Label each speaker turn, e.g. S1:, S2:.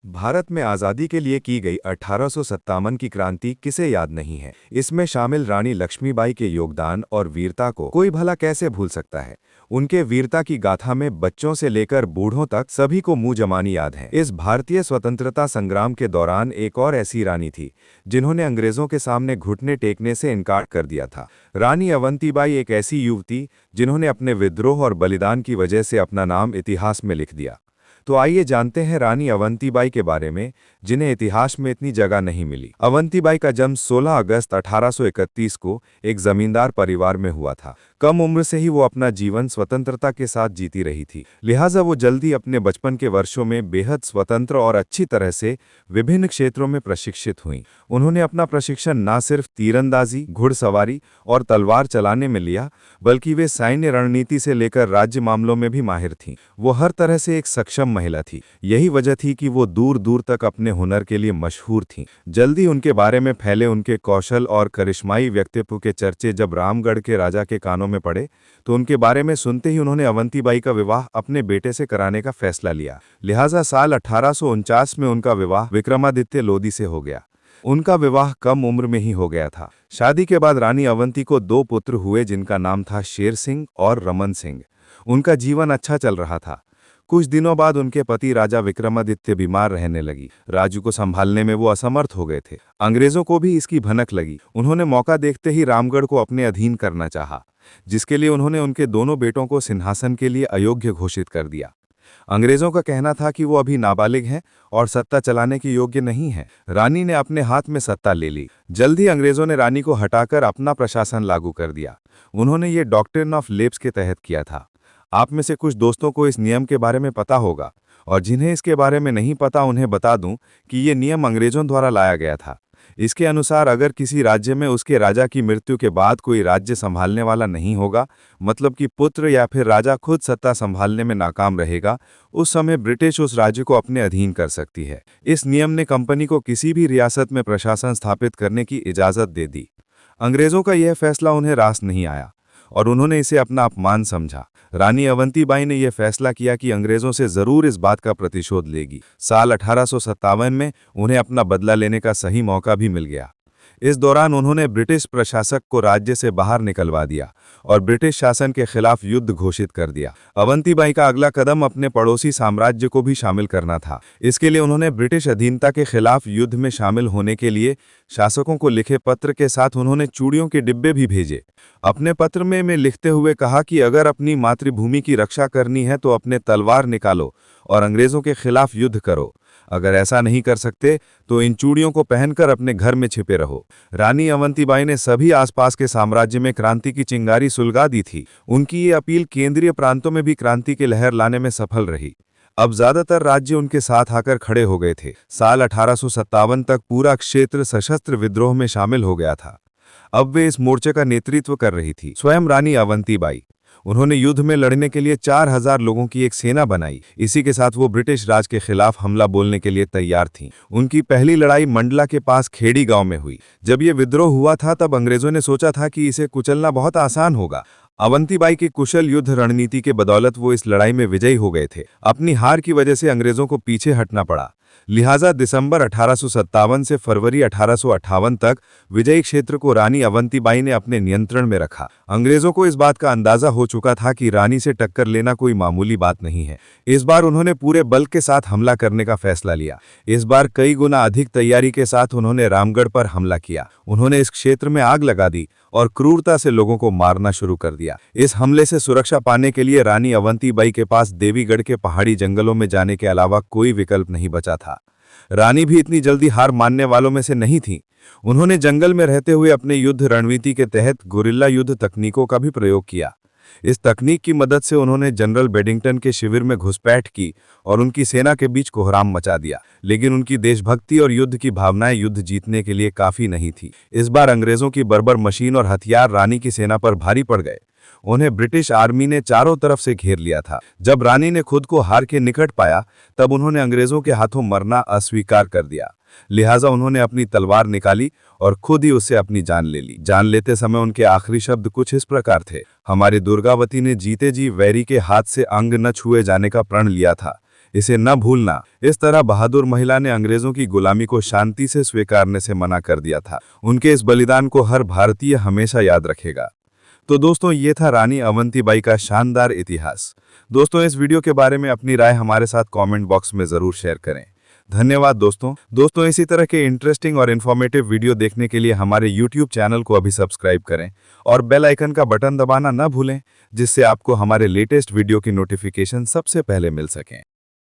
S1: भारत में आज़ादी के लिए की गई 1857 की क्रांति किसे याद नहीं है। इसमें शामिल रानी लक्ष्मीबाई के योगदान और वीरता को कोई भला कैसे भूल सकता है। उनके वीरता की गाथा में बच्चों से लेकर बूढ़ों तक सभी को मुंह जमानी याद है। इस भारतीय स्वतंत्रता संग्राम के दौरान एक और ऐसी रानी थी जिन्होंने अंग्रेजों के सामने घुटने टेकने से इनकार कर दिया था। रानी अवंतीबाई एक ऐसी युवती जिन्होंने अपने विद्रोह और बलिदान की वजह से अपना नाम इतिहास में लिख दिया। तो आइए जानते हैं रानी अवंतीबाई के बारे में, जिन्हें इतिहास में इतनी जगह नहीं मिली। अवंतीबाई का जन्म 16 अगस्त 1831 को एक जमींदार परिवार में हुआ था। कम उम्र से ही वो अपना जीवन स्वतंत्रता के साथ जीती रही थी, लिहाजा वो जल्दी अपने बचपन के वर्षों में बेहद स्वतंत्र और अच्छी तरह से विभिन्न क्षेत्रों में प्रशिक्षित हुईं। उन्होंने अपना प्रशिक्षण न सिर्फ तीरंदाजी, घुड़सवारी और तलवार चलाने में लिया, बल्कि वे सैन्य रणनीति से लेकर राज्य मामलों में भी माहिर थीं। वो हर तरह से एक सक्षम महिला थी। यही वजह थी कि वो दूर दूर तक अपने हुनर के लिए मशहूर थीं। जल्दी उनके बारे में फैले उनके कौशल और करिश्माई व्यक्तित्व के चर्चे जब रामगढ़ के राजा के कानों में पड़े, तो उनके बारे में सुनते ही उन्होंने अवंतीबाई का विवाह अपने बेटे से कराने का फैसला लिया। लिहाजा साल 1849 में उनका विवाह विक्रमादित्य लोदी से हो गया। उनका विवाह कम उम्र में ही हो गया था। शादी के बाद रानी अवंती को 2 पुत्र हुए, जिनका नाम था शेर सिंह और रमन सिंह। उनका जीवन अच्छा चल रहा था। कुछ दिनों बाद उनके पति राजा विक्रमादित्य बीमार रहने लगी। राजू को संभालने में वो असमर्थ हो गए थे। अंग्रेजों को भी इसकी भनक लगी। उन्होंने मौका देखते ही रामगढ़ को अपने अधीन करना चाहा, जिसके लिए उन्होंने उनके दोनों बेटों को सिंहासन के लिए अयोग्य घोषित कर दिया। अंग्रेजों का कहना था कि वो अभी नाबालिग हैं और सत्ता चलाने के योग्य नहीं है। रानी ने अपने हाथ में सत्ता ले ली। जल्दी अंग्रेजों ने रानी को हटाकर अपना प्रशासन लागू कर दिया। उन्होंने ये डॉक्ट्रिन ऑफ लेप्स के तहत किया था। आप में से कुछ दोस्तों को इस नियम के बारे में पता होगा, और जिन्हें इसके बारे में नहीं पता उन्हें बता दूं कि ये नियम अंग्रेजों द्वारा लाया गया था। इसके अनुसार अगर किसी राज्य में उसके राजा की मृत्यु के बाद कोई राज्य संभालने वाला नहीं होगा, मतलब कि पुत्र या फिर राजा खुद सत्ता संभालने में नाकाम रहेगा, उस समय ब्रिटिश उस राज्य को अपने अधीन कर सकती है। इस नियम ने कंपनी को किसी भी रियासत में प्रशासन स्थापित करने की इजाज़त दे दी। अंग्रेजों का यह फैसला उन्हें रास नहीं आया और उन्होंने इसे अपना अपमान समझा। रानी अवंतीबाई ने यह फैसला किया कि अंग्रेजों से जरूर इस बात का प्रतिशोध लेगी। साल 1857 में उन्हें अपना बदला लेने का सही मौका भी मिल गया। इस दौरान उन्होंने ब्रिटिश प्रशासक को राज्य से बाहर निकलवा दिया और ब्रिटिश शासन के खिलाफ युद्ध घोषित कर दिया। अवंतीबाई का अगला कदम अपने पड़ोसी साम्राज्य को भी शामिल करना था। इसके लिए उन्होंने ब्रिटिश अधीनता के खिलाफ युद्ध में शामिल होने के लिए शासकों को लिखे पत्र के साथ उन्होंने चूड़ियों के डिब्बे भी भेजे। अपने पत्र में लिखते हुए कहा कि अगर अपनी मातृभूमि की रक्षा करनी है तो अपने तलवार निकालो और अंग्रेजों के खिलाफ युद्ध करो। अगर ऐसा नहीं कर सकते तो इन चूड़ियों को पहनकर अपने घर में छिपे रहो। रानी अवंतीबाई ने सभी आसपास के साम्राज्य में क्रांति की चिंगारी सुलगा दी थी। उनकी ये अपील केंद्रीय प्रांतों में भी क्रांति की लहर लाने में सफल रही। अब ज्यादातर राज्य उनके साथ आकर खड़े हो गए थे। साल 1857 तक पूरा क्षेत्र सशस्त्र विद्रोह में शामिल हो गया था। अब वे इस मोर्चे का नेतृत्व कर रही थी स्वयं रानी अवंतीबाई। उन्होंने युद्ध में लड़ने के लिए 4000 लोगों की एक सेना बनाई। इसी के साथ वो ब्रिटिश राज के खिलाफ हमला बोलने के लिए तैयार थीं। उनकी पहली लड़ाई मंडला के पास खेड़ी गांव में हुई। जब ये विद्रोह हुआ था तब अंग्रेजों ने सोचा था कि इसे कुचलना बहुत आसान होगा। अवंतीबाई की कुशल युद्ध रणनीति के बदौलत वो इस लड़ाई में विजयी हो गए थे। अपनी हार की वजह से अंग्रेजों को पीछे हटना पड़ा। लिहाजा दिसंबर 1857 से फरवरी 1858 तक विजयी क्षेत्र को रानी अवंतीबाई ने अपने नियंत्रण में रखा। अंग्रेजों को इस बात का अंदाजा हो चुका था कि रानी से टक्कर लेना कोई मामूली बात नहीं है। इस बार उन्होंने पूरे बल के साथ हमला करने का फैसला लिया। इस बार कई गुना अधिक तैयारी के साथ उन्होंने रामगढ़ पर हमला किया। उन्होंने इस क्षेत्र में आग लगा दी और क्रूरता से लोगों को मारना शुरू कर दिया। इस हमले से सुरक्षा पाने के लिए रानी अवंतीबाई के पास देवीगढ़ के पहाड़ी जंगलों में जाने के अलावा कोई विकल्प नहीं बचा था। रानी भी इतनी जल्दी हार मानने वालों में से नहीं थी। उन्होंने जंगल में रहते हुए अपने युद्ध रणनीति के तहत गुरिल्ला युद्ध तकनीकों का भी प्रयोग किया। इस तकनीक की मदद से उन्होंने जनरल बेडिंगटन के शिविर में घुसपैठ की और उनकी सेना के बीच कोहराम मचा दिया। लेकिन उनकी देशभक्ति और युद्ध की भावनाएं युद्ध जीतने के लिए काफी नहीं थी। इस बार अंग्रेजों की बर्बर मशीन और हथियार रानी की सेना पर भारी पड़ गए। उन्हें ब्रिटिश आर्मी ने चारों तरफ से घेर लिया था। जब रानी ने खुद को हार के निकट पाया तब उन्होंने अंग्रेजों के हाथों मरना अस्वीकार कर दिया। लिहाजा उन्होंने अपनी तलवार निकाली और खुद ही उससे अपनी जान ले ली। जान लेते समय उनके आखिरी शब्द कुछ इस प्रकार थे, हमारी दुर्गावती ने जीते जी वैरी के हाथ से अंग न छुए जाने का प्रण लिया था। इसे न भूलना। इस तरह बहादुर महिला ने अंग्रेजों की गुलामी को शांति से स्वीकारने से मना कर दिया था। उनके इस बलिदान को हर भारतीय हमेशा याद रखेगा। तो दोस्तों, ये था रानी अवंतीबाई का शानदार इतिहास। दोस्तों, इस वीडियो के बारे में अपनी राय हमारे साथ कमेंट बॉक्स में जरूर शेयर करें। धन्यवाद दोस्तों, इसी तरह के इंटरेस्टिंग और इन्फॉर्मेटिव वीडियो देखने के लिए हमारे YouTube चैनल को अभी सब्सक्राइब करें और बेल आइकन का बटन दबाना न भूलें, जिससे आपको हमारे लेटेस्ट वीडियो की नोटिफिकेशन सबसे पहले मिल सकें।